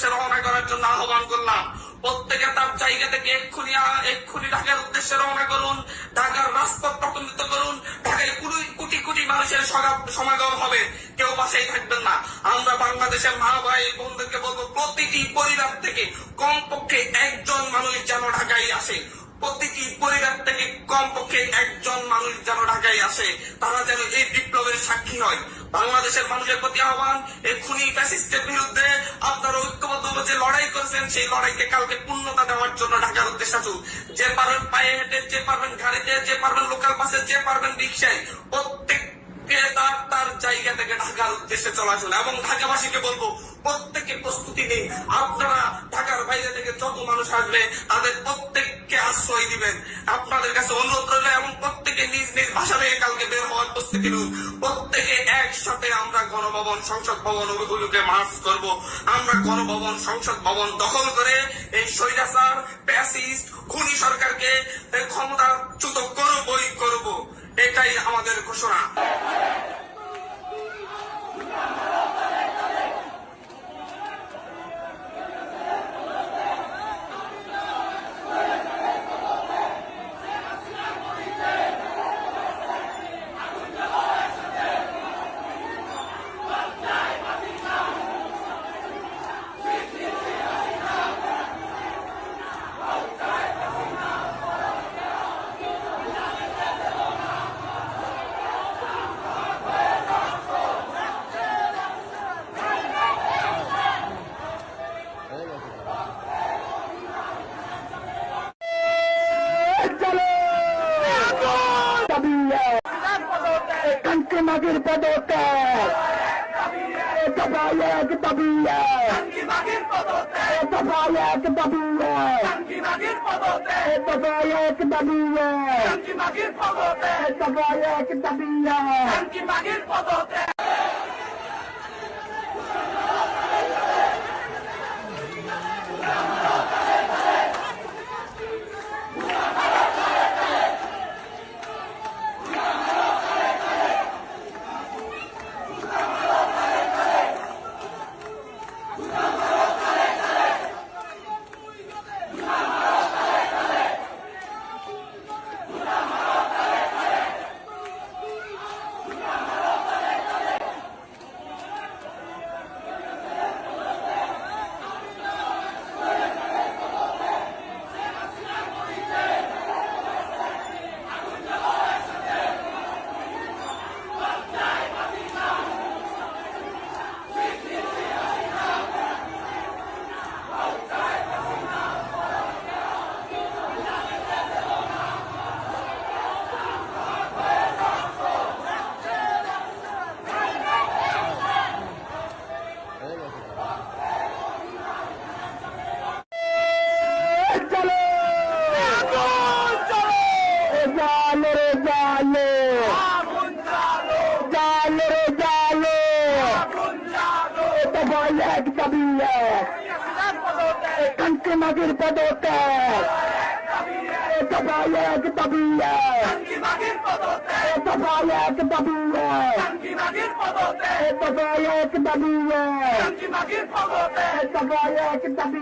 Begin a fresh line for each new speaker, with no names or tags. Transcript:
উদ্দেশ্যে রওনা করার জন্য আহ্বান করলাম। প্রত্যেকে তার জায়গা থেকে এক্ষুনি ঢাকার উদ্দেশ্যে রওনা করুন। ঢাকার রাজপথ প্রতিনিধিত্ব করুন। ঢাকায় কোটি কোটি মানুষের সমাগম হবে, কেউ বাসায় থাকবেন না। আমরা বাংলাদেশের মা ভাই বোনদেরকে বলবো, প্রতিটি পরিবার থেকে কমপক্ষে একজন মানুষ যেন ঢাকায় আসে। প্রতিটি পরিবার থেকে কমপক্ষে একজন মানুষ যেন ঢাকায় আসে, তারা যেন এই বিপ্লবের সাক্ষী হয়। বাংলাদেশের মানুষের প্রতি আহ্বান, এই খুনি ফ্যাসিস্টের বিরুদ্ধে আপনারা ঐক্যবদ্ধ যে লড়াই করেছেন, সেই লড়াইকে কালকে পূর্ণতা দেওয়ার জন্য ঢাকার উদ্দেশ্যে আসুন। যে পারবেন পায়ে হেঁটে, যে পারবেন গাড়িতে, যে পারবেন লোকাল বাসে, যে পারবেন রিক্সায়, প্রত্যেককে তার জায়গা থেকে ঢাকার উদ্দেশ্যে চলে আসুন। এবং ঢাকাবাসীকে বলবো, প্রত্যেকে প্রস্তুতি নেই। আপনারা ঢাকার বাইরে থেকে যত মানুষ আসবে তাদের প্রত্যেককে আশ্রয় দিবেন। আপনাদের কাছে অনুরোধ রইল, এবং প্রত্যেকে নিজ নিজ ভাষা থেকে কালকে বের হওয়ার প্রস্তুতি নিন। প্রত্যেকে একসাথে আমরা গণভবন, সংসদ ভবন ওগুলোকে মার্চ করব। আমরা গণভবন, সংসদ ভবন দখল করে এই স্বৈরাচার ফ্যাসিস্ট খুনি সরকারকে ক্ষমতাচ্যুত করবই করব। এটাই আমাদের ঘোষণা।
মাগির পদত্যাগ, দফায় এক দাবি, দফায় এক দাবি, দফায় এক দাবি, দফায় এক দাবি। এক দাবি, কান্তি মাগির পদত্যাগ, দফায় এক দাবি, দফায় এক দাবি, দফায় এক দাবি, দফায় এক দাবি।